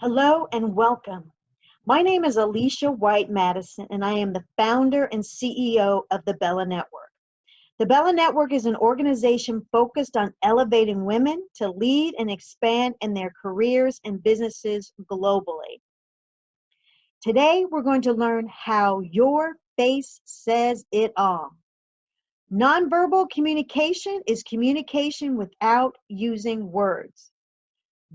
Hello and welcome. My name is Alicia White Madison, and I am the founder and CEO of the Bella Network. The Bella Network is an organization focused on elevating women to lead and expand in their careers and businesses globally. Today, we're going to learn how your face says it all. Nonverbal communication is communication without using words.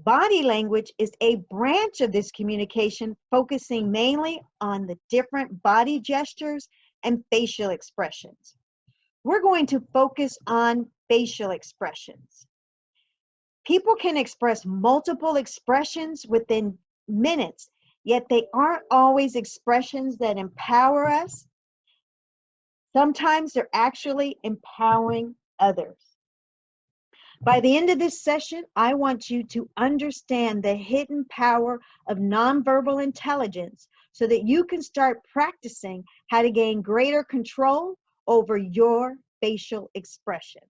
Body language is a branch of this communication, focusing mainly on the different body gestures and facial expressions. We're going to focus on facial expressions. People can express multiple expressions within minutes, yet they aren't always expressions that empower us. Sometimes they're actually empowering others. By the end of this session, I want you to understand the hidden power of nonverbal intelligence so that you can start practicing how to gain greater control over your facial expressions.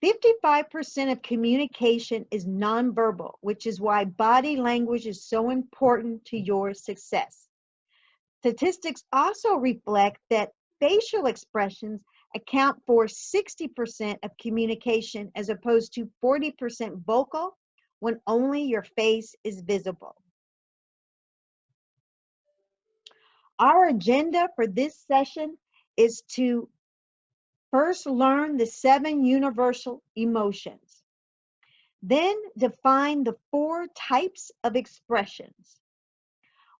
55% of communication is nonverbal, which is why body language is so important to your success. Statistics also reflect that facial expressions account for 60% of communication as opposed to 40% vocal when only your face is visible. Our agenda for this session is to first learn the 7 universal emotions, then define the 4 types of expressions.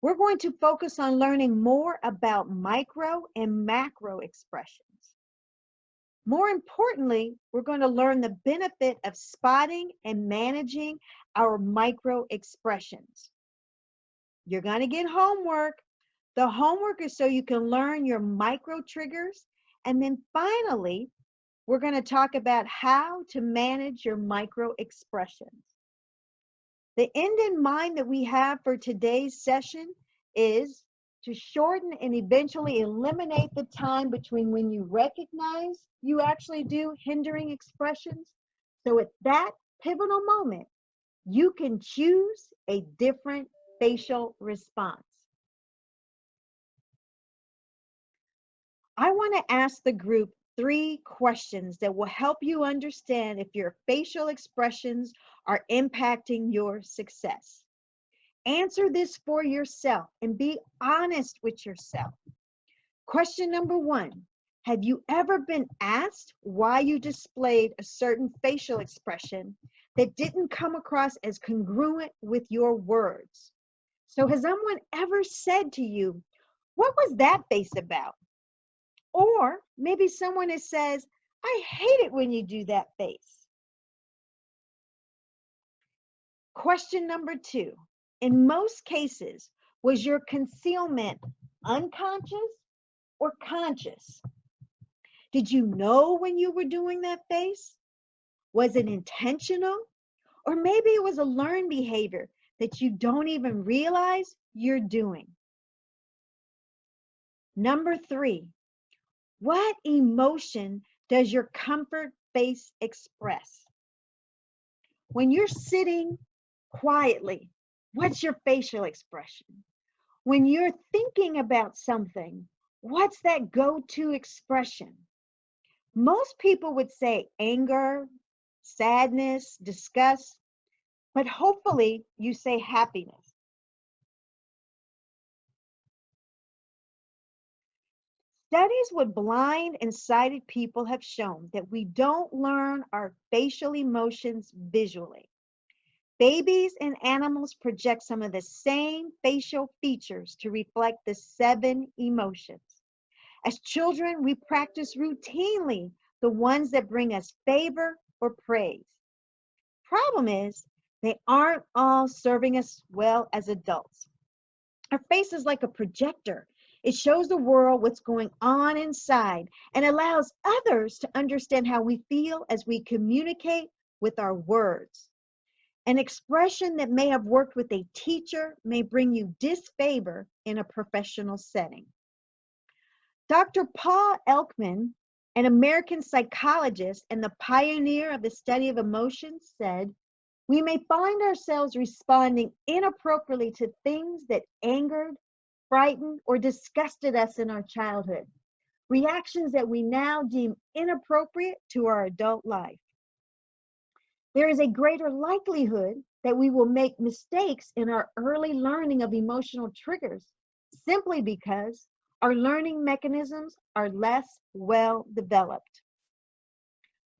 We're going to focus on learning more about micro and macro expressions. More importantly, we're going to learn the benefit of spotting and managing our micro expressions. You're going to get homework. The homework is so you can learn your micro triggers. And then finally, we're going to talk about how to manage your micro expressions. The end in mind that we have for today's session is to shorten and eventually eliminate the time between when you recognize you actually do hindering expressions. So at that pivotal moment, you can choose a different facial response. I want to ask the group 3 questions that will help you understand if your facial expressions are impacting your success. Answer this for yourself and be honest with yourself. Question number 1, have you ever been asked why you displayed a certain facial expression that didn't come across as congruent with your words? So has someone ever said to you, what was that face about? Or maybe someone has says, I hate it when you do that face. Question number 2, in most cases, was your concealment unconscious or conscious? Did you know when you were doing that face? Was it intentional? Or maybe it was a learned behavior that you don't even realize you're doing. Number 3, what emotion does your comfort face express? When you're sitting quietly, what's your facial expression? When you're thinking about something, what's that go-to expression? Most people would say anger, sadness, disgust, but hopefully you say happiness. Studies with blind and sighted people have shown that we don't learn our facial emotions visually. Babies and animals project some of the same facial features to reflect the 7 emotions. As children, we practice routinely the ones that bring us favor or praise. Problem is, they aren't all serving us well as adults. Our face is like a projector. It shows the world what's going on inside and allows others to understand how we feel as we communicate with our words. An expression that may have worked with a teacher may bring you disfavor in a professional setting. Dr. Paul Elkman, an American psychologist and the pioneer of the study of emotions, said, We may find ourselves responding inappropriately to things that angered, frightened, or disgusted us in our childhood, reactions that we now deem inappropriate to our adult life. There is a greater likelihood that we will make mistakes in our early learning of emotional triggers simply because our learning mechanisms are less well developed.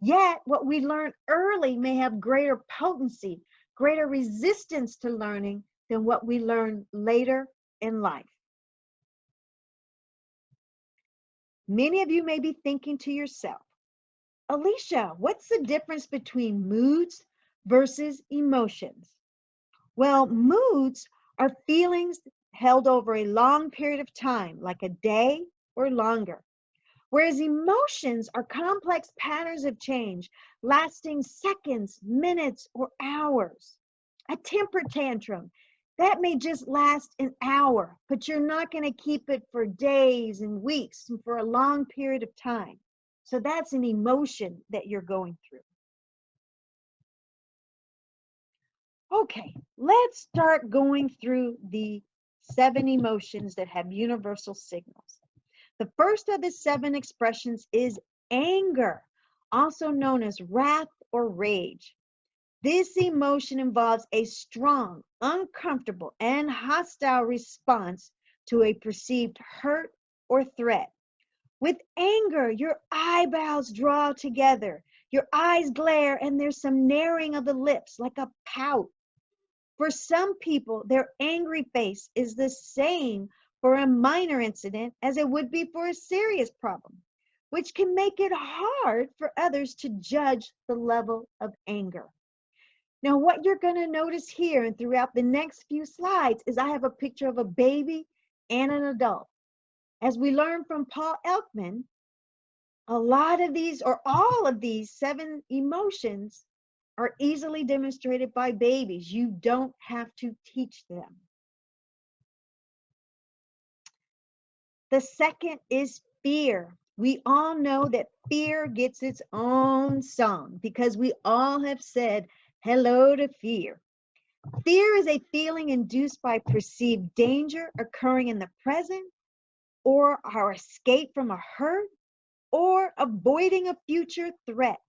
Yet, what we learn early may have greater potency, greater resistance to learning than what we learn later in life. Many of you may be thinking to yourself, Alicia, what's the difference between moods versus emotions? Well, moods are feelings held over a long period of time, like a day or longer. Whereas emotions are complex patterns of change lasting seconds, minutes, or hours. A temper tantrum, that may just last an hour, but you're not going to keep it for days and weeks and for a long period of time. So that's an emotion that you're going through. Okay, let's start going through the 7 emotions that have universal signals. The first of the 7 expressions is anger, also known as wrath or rage. This emotion involves a strong, uncomfortable, and hostile response to a perceived hurt or threat. With anger, your eyebrows draw together, your eyes glare, and there's some narrowing of the lips like a pout. For some people, their angry face is the same for a minor incident as it would be for a serious problem, which can make it hard for others to judge the level of anger. Now, what you're going to notice here and throughout the next few slides is I have a picture of a baby and an adult. As we learned from Paul Elkman, a lot of these or all of these 7 emotions are easily demonstrated by babies. You don't have to teach them. The second is fear. We all know that fear gets its own song because we all have said hello to fear. Fear is a feeling induced by perceived danger occurring in the present, or our escape from a hurt, or avoiding a future threat.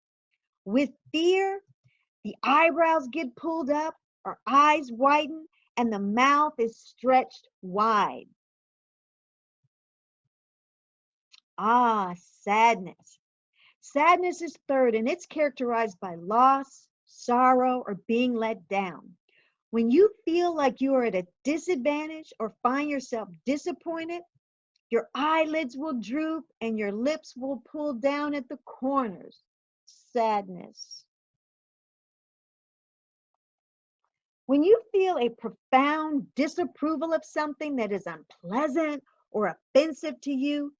With fear, the eyebrows get pulled up, our eyes widen, and the mouth is stretched wide. Sadness. Sadness is third, and it's characterized by loss, sorrow, or being let down. When you feel like you are at a disadvantage or find yourself disappointed, your eyelids will droop and your lips will pull down at the corners. Sadness. When you feel a profound disapproval of something that is unpleasant or offensive to you,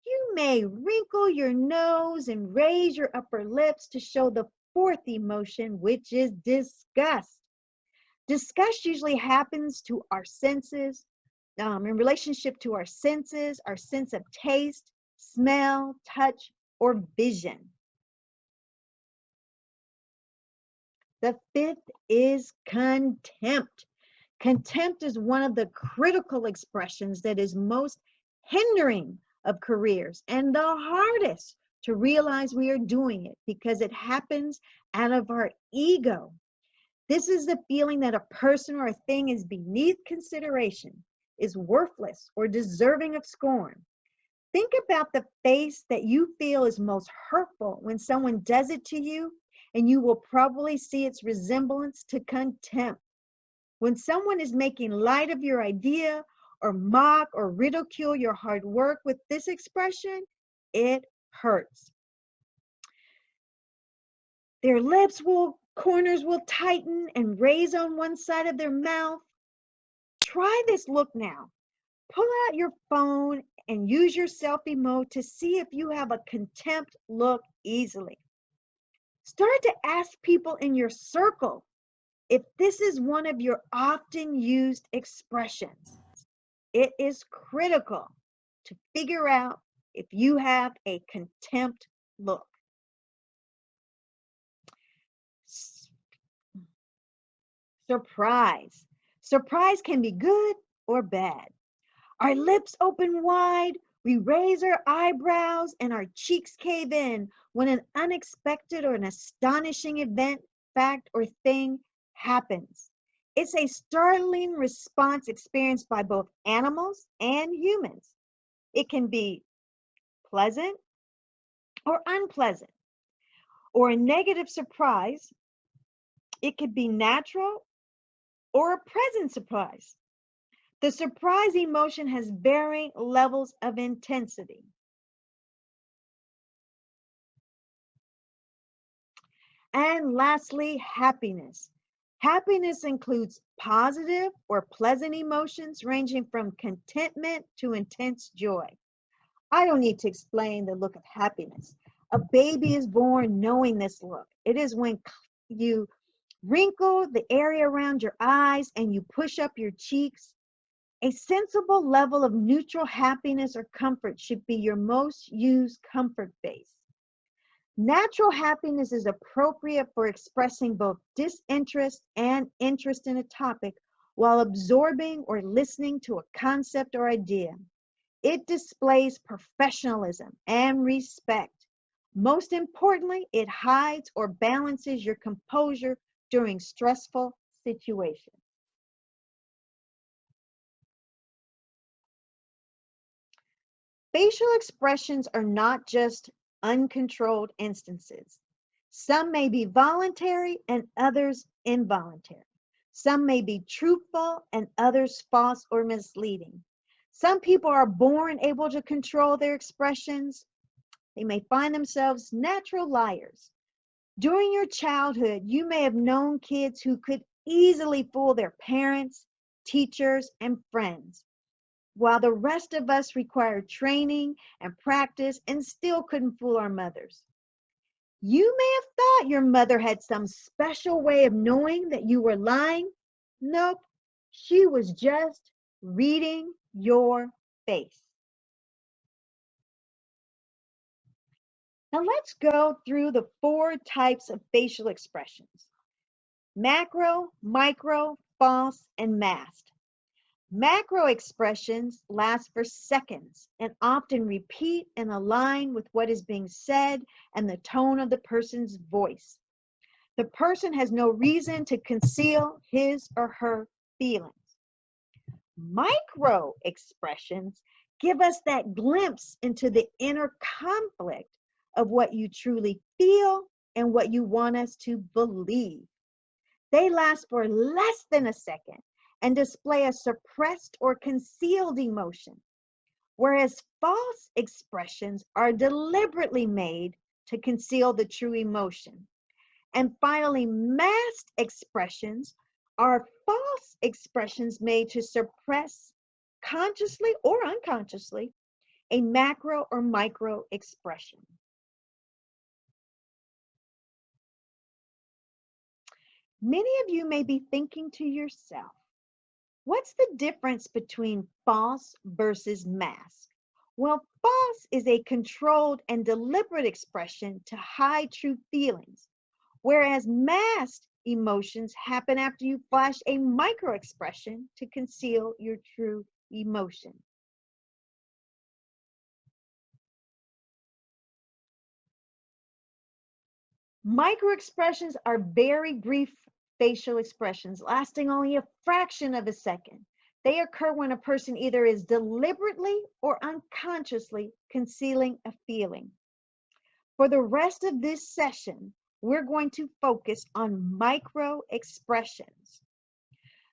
you may wrinkle your nose and raise your upper lips to show the fourth emotion, which is disgust. Disgust usually happens to our senses, in relationship to our senses, our sense of taste, smell, touch, or vision. The fifth is contempt. Contempt is one of the critical expressions that is most hindering of careers and the hardest to realize we are doing it because it happens out of our ego. This is the feeling that a person or a thing is beneath consideration, is worthless, or deserving of scorn. Think about the face that you feel is most hurtful when someone does it to you, and you will probably see its resemblance to contempt. When someone is making light of your idea or mock or ridicule your hard work with this expression, it hurts. Their corners will tighten and raise on one side of their mouth. Try this look now. Pull out your phone and use your selfie mode to see if you have a contempt look easily. Start to ask people in your circle if this is one of your often used expressions. It is critical to figure out if you have a contempt look. Surprise. Surprise can be good or bad. Our lips open wide, we raise our eyebrows, and our cheeks cave in when an unexpected or an astonishing event, fact, or thing happens. It's a startling response experienced by both animals and humans. It can be pleasant or unpleasant, or a negative surprise. It could be natural or a present surprise. The surprise emotion has varying levels of intensity. And lastly, happiness. Happiness includes positive or pleasant emotions ranging from contentment to intense joy. I don't need to explain the look of happiness. A baby is born knowing this look. It is when you wrinkle the area around your eyes and you push up your cheeks. A sensible level of neutral happiness or comfort should be your most used comfort base. Natural happiness is appropriate for expressing both disinterest and interest in a topic while absorbing or listening to a concept or idea. It displays professionalism and respect. Most importantly, it hides or balances your composure during stressful situations. Facial expressions are not just uncontrolled instances. Some may be voluntary and others involuntary. Some may be truthful and others false or misleading. Some people are born able to control their expressions. They may find themselves natural liars. During your childhood, you may have known kids who could easily fool their parents, teachers, and friends, while the rest of us required training and practice and still couldn't fool our mothers. You may have thought your mother had some special way of knowing that you were lying. Nope, she was just reading your face. Now let's go through the 4 types of facial expressions: macro, micro, false, and masked. Macro expressions last for seconds and often repeat and align with what is being said and the tone of the person's voice. The person has no reason to conceal his or her feelings. Micro expressions give us that glimpse into the inner conflict of what you truly feel and what you want us to believe. They last for less than a second and display a suppressed or concealed emotion, whereas false expressions are deliberately made to conceal the true emotion. And finally, masked expressions are false expressions made to suppress, consciously or unconsciously, a macro or micro expression. Many of you may be thinking to yourself, what's the difference between false versus mask? Well, false is a controlled and deliberate expression to hide true feelings, whereas masked emotions happen after you flash a micro expression to conceal your true emotion. Micro expressions are very brief facial expressions lasting only a fraction of a second. They occur when a person either is deliberately or unconsciously concealing a feeling. For the rest of this session, we're going to focus on micro expressions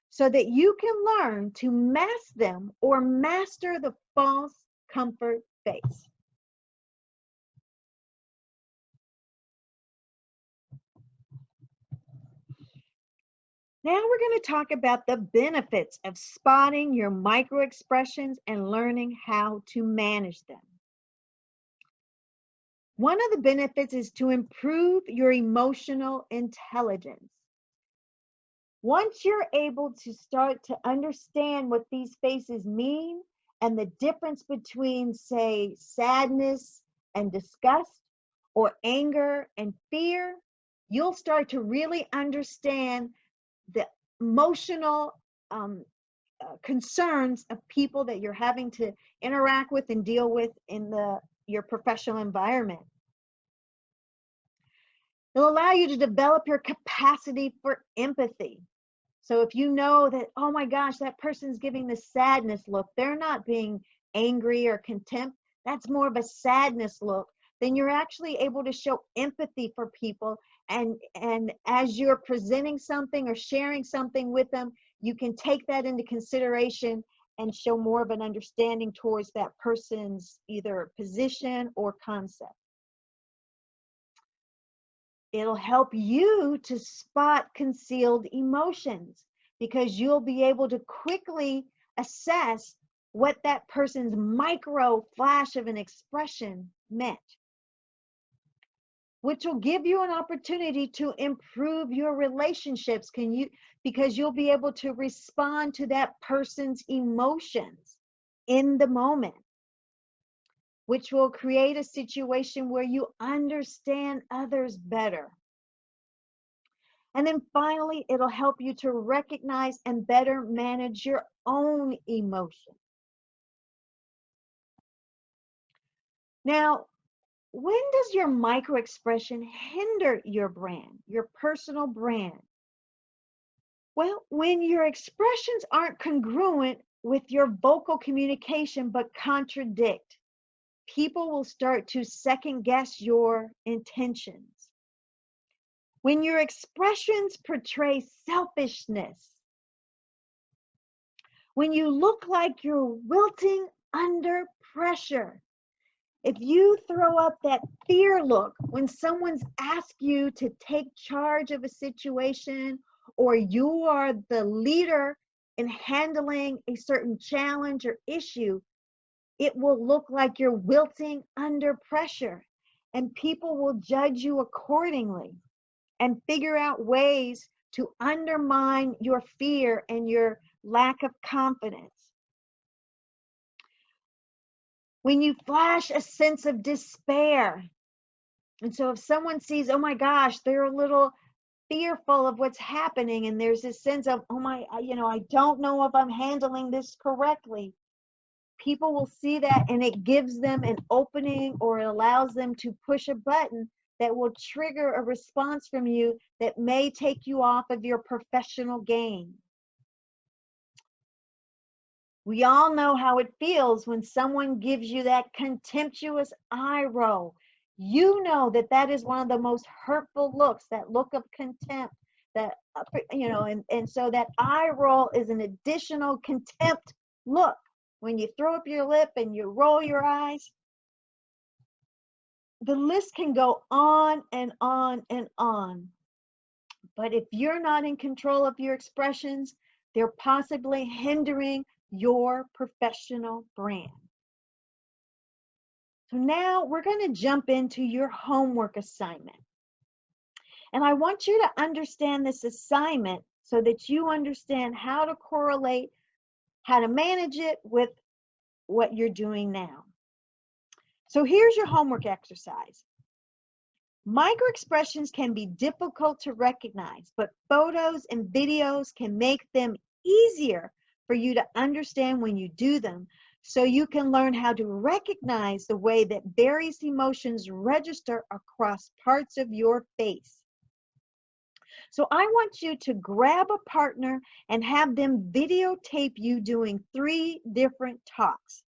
so that you can learn to mask them or master the false comfort face. Now we're going to talk about the benefits of spotting your micro expressions and learning how to manage them. One of the benefits is to improve your emotional intelligence. Once you're able to start to understand what these faces mean and the difference between, say, sadness and disgust or anger and fear, you'll start to really understand the emotional concerns of people that you're having to interact with and deal with in your professional environment. It'll allow you to develop your capacity for empathy. So if you know that, oh my gosh, that person's giving the sadness look, they're not being angry or contempt, that's more of a sadness look, then you're actually able to show empathy for people. And as you're presenting something or sharing something with them, you can take that into consideration and show more of an understanding towards that person's either position or concept. It'll help you to spot concealed emotions because you'll be able to quickly assess what that person's micro flash of an expression meant, which will give you an opportunity to improve your relationships. Because you'll be able to respond to that person's emotions in the moment, which will create a situation where you understand others better. And then finally, it'll help you to recognize and better manage your own emotions. Now, when does your microexpression hinder your brand, your personal brand? Well, when your expressions aren't congruent with your vocal communication but contradict, people will start to second guess your intentions. When your expressions portray selfishness, when you look like you're wilting under pressure, if you throw up that fear look when someone's asked you to take charge of a situation, or you are the leader in handling a certain challenge or issue, it will look like you're wilting under pressure, and people will judge you accordingly and figure out ways to undermine your fear and your lack of confidence. When you flash a sense of despair, and so if someone sees, oh my gosh, they're a little fearful of what's happening, and there's this sense of, oh my, I don't know if I'm handling this correctly. People will see that, and it gives them an opening, or it allows them to push a button that will trigger a response from you that may take you off of your professional game. We all know how it feels when someone gives you that contemptuous eye roll. You know that that is one of the most hurtful looks, that look of contempt, that, and so that eye roll is an additional contempt look. When you throw up your lip and you roll your eyes, the list can go on and on and on. But if you're not in control of your expressions, they're possibly hindering your professional brand. So now we're going to jump into your homework assignment. And I want you to understand this assignment so that you understand how to correlate, how to manage it with what you're doing now. So here's your homework exercise. Microexpressions can be difficult to recognize, but photos and videos can make them easier for you to understand when you do them, so you can learn how to recognize the way that various emotions register across parts of your face. So I want you to grab a partner and have them videotape you doing 3 different talks.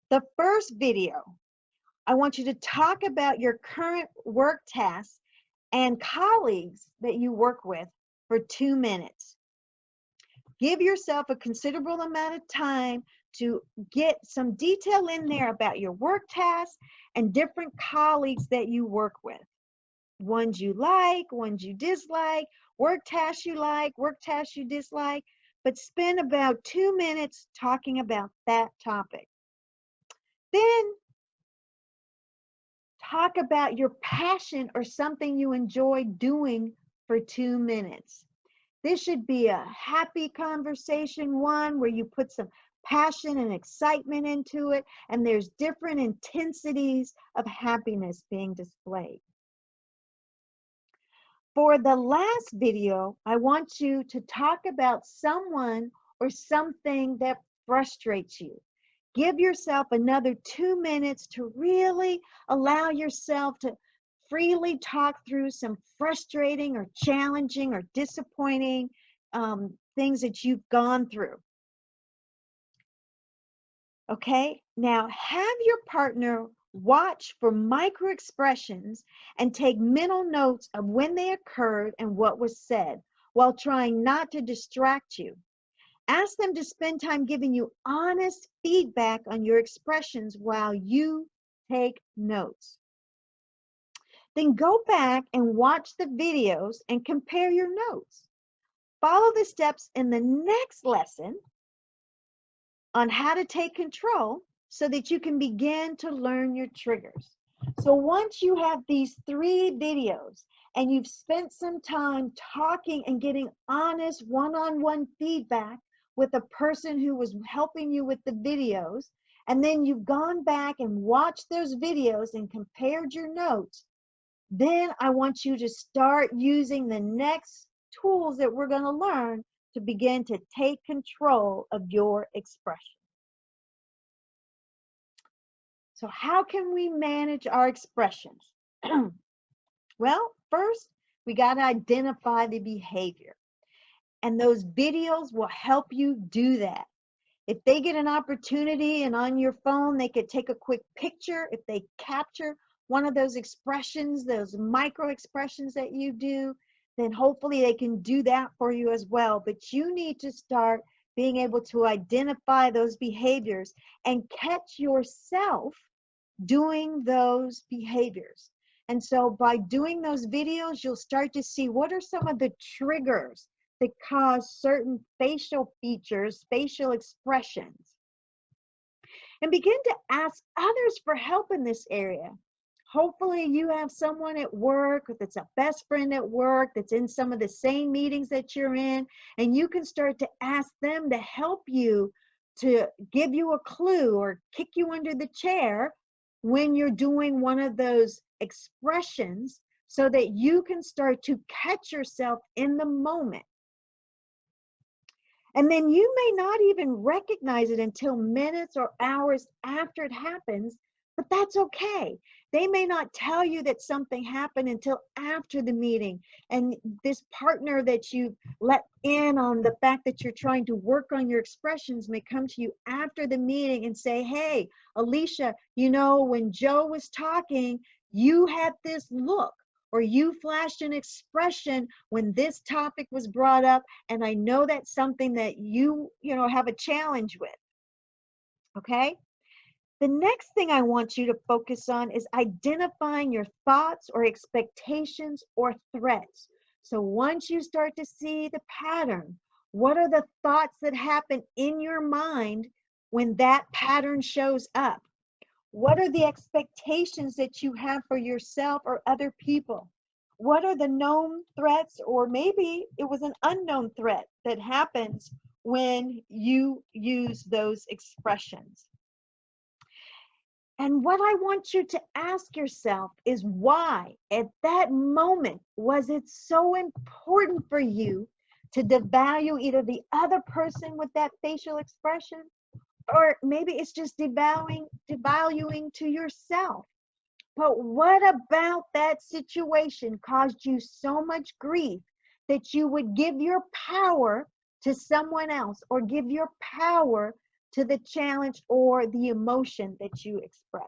The first video, I want you to talk about your current work tasks and colleagues that you work with for 2 minutes. Give yourself a considerable amount of time to get some detail in there about your work tasks and different colleagues that you work with. Ones you like, ones you dislike, work tasks you like, work tasks you dislike, but spend about 2 minutes talking about that topic. Then talk about your passion or something you enjoy doing for 2 minutes. This should be a happy conversation, one where you put some passion and excitement into it, and there's different intensities of happiness being displayed. For the last video, I want you to talk about someone or something that frustrates you. Give yourself another 2 minutes to really allow yourself to freely talk through some frustrating or challenging or disappointing things that you've gone through. Okay, now have your partner watch for microexpressions and take mental notes of when they occurred and what was said while trying not to distract you. Ask them to spend time giving you honest feedback on your expressions while you take notes. Then go back and watch the videos and compare your notes. Follow the steps in the next lesson on how to take control so that you can begin to learn your triggers. So once you have these 3 videos and you've spent some time talking and getting honest one-on-one feedback with a person who was helping you with the videos, and then you've gone back and watched those videos and compared your notes, then I want you to start using the next tools that we're going to learn to begin to take control of your expression. So how can we manage our expressions? Well, first, we got to identify the behavior. And those videos will help you do that. If they get an opportunity and on your phone, they could take a quick picture. If they capture one of those expressions, those micro expressions that you do, then hopefully they can do that for you as well. But you need to start being able to identify those behaviors and catch yourself doing those behaviors. And so by doing those videos, you'll start to see what are some of the triggers that cause certain facial features, facial expressions. And begin to ask others for help in this area. Hopefully you have someone at work that's a best friend at work that's in some of the same meetings that you're in, and you can start to ask them to help you, to give you a clue or kick you under the chair when you're doing one of those expressions so that you can start to catch yourself in the moment. And then you may not even recognize it until minutes or hours after it happens, but that's okay. They may not tell you that something happened until after the meeting. And this partner that you let in on the fact that you're trying to work on your expressions may come to you after the meeting and say, hey, Alicia, you know, when Joe was talking, you had this look, or you flashed an expression when this topic was brought up, and I know that's something that you have a challenge with. Okay? The next thing I want you to focus on is identifying your thoughts or expectations or threats. So once you start to see the pattern, what are the thoughts that happen in your mind when that pattern shows up? What are the expectations that you have for yourself or other people? What are the known threats, or maybe it was an unknown threat that happens when you use those expressions? And what I want you to ask yourself is, why at that moment was it so important for you to devalue either the other person with that facial expression, or maybe it's just devaluing to yourself. But what about that situation caused you so much grief that you would give your power to someone else, or give your power to the challenge or the emotion that you express?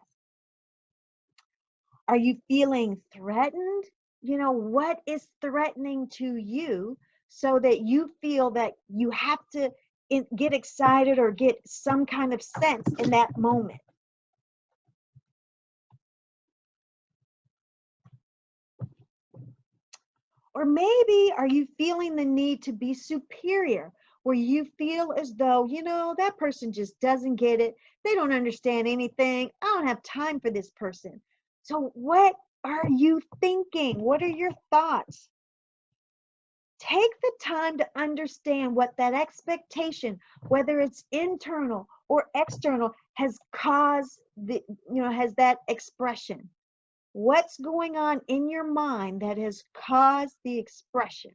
Are you feeling threatened? What is threatening to you so that you feel that you have to get excited or get some kind of sense in that moment? Or maybe are you feeling the need to be superior, where you feel as though, that person just doesn't get it. They don't understand anything. I don't have time for this person. So what are you thinking? What are your thoughts? Take the time to understand what that expectation, whether it's internal or external, has caused has that expression. What's going on in your mind that has caused the expression?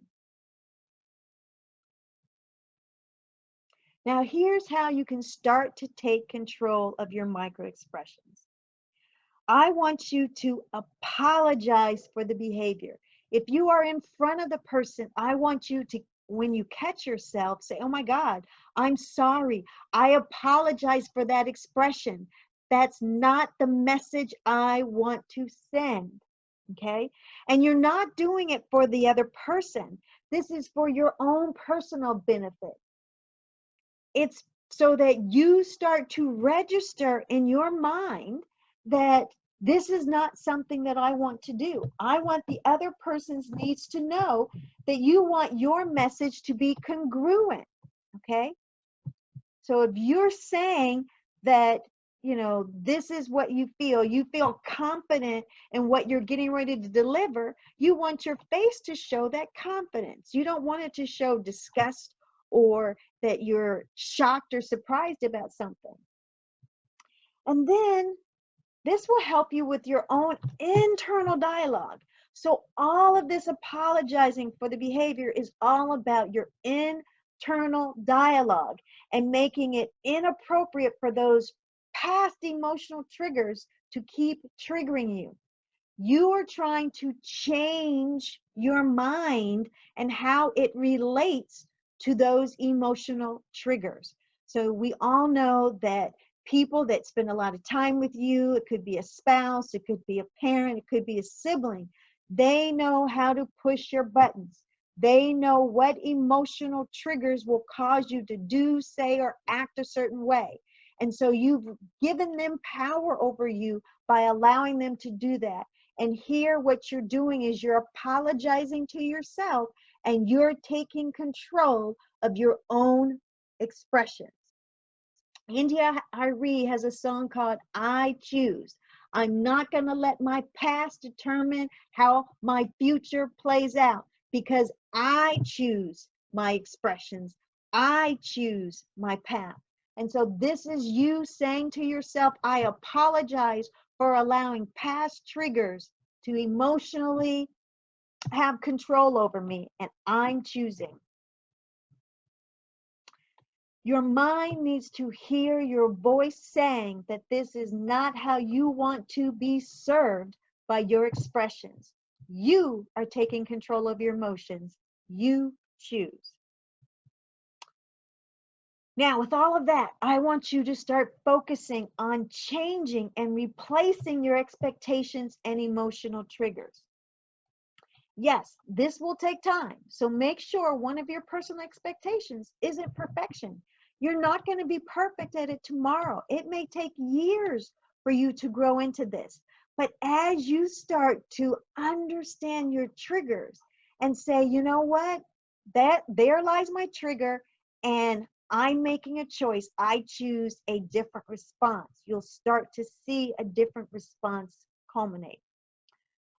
Now, here's how you can start to take control of your microexpressions. I want you to apologize for the behavior. If you are in front of the person, I want you to, when you catch yourself, say, oh my God, I'm sorry. I apologize for that expression. That's not the message I want to send. Okay? And you're not doing it for the other person. This is for your own personal benefit. It's so that you start to register in your mind that this is not something that I want to do. I want the other person's needs to know that you want your message to be congruent. Okay? So if you're saying that, this is what you feel confident in what you're getting ready to deliver, you want your face to show that confidence. You don't want it to show disgust or that you're shocked or surprised about something. And then this will help you with your own internal dialogue. So all of this apologizing for the behavior is all about your internal dialogue and making it inappropriate for those past emotional triggers to keep triggering you. You are trying to change your mind and how it relates to those emotional triggers. So we all know that people that spend a lot of time with you, it could be a spouse, it could be a parent, it could be a sibling, they know how to push your buttons. They know what emotional triggers will cause you to do, say, or act a certain way. And so you've given them power over you by allowing them to do that. And here what you're doing is you're apologizing to yourself and you're taking control of your own expressions. India Hari has a song called I Choose. I'm not going to let my past determine how my future plays out because I choose my expressions. I choose my path. And so this is you saying to yourself, I apologize for allowing past triggers to emotionally have control over me, and I'm choosing. Your mind needs to hear your voice saying that this is not how you want to be served by your expressions. You are taking control of your emotions. You choose. Now, with all of that, I want you to start focusing on changing and replacing your expectations and emotional triggers. Yes, this will take time. So make sure one of your personal expectations isn't perfection. You're not going to be perfect at it tomorrow. It may take years for you to grow into this. But as you start to understand your triggers and say, you know what, that there lies my trigger and I'm making a choice. I choose a different response. You'll start to see a different response culminate.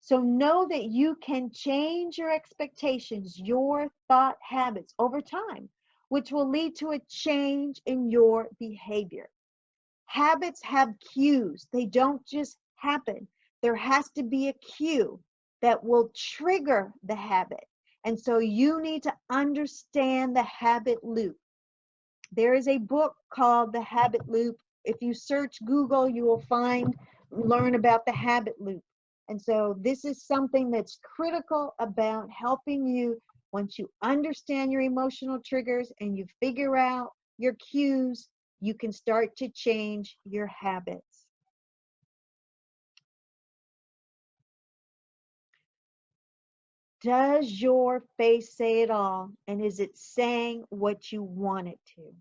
So know that you can change your expectations, your thought habits over time, which will lead to a change in your behavior. Habits have cues. They don't just happen. There has to be a cue that will trigger the habit. And so you need to understand the habit loop. There is a book called The Habit Loop. If you search Google, you will learn about the habit loop. And so this is something that's critical about helping you once you understand your emotional triggers and you figure out your cues, you can start to change your habits. Does your face say it all? And is it saying what you want it to?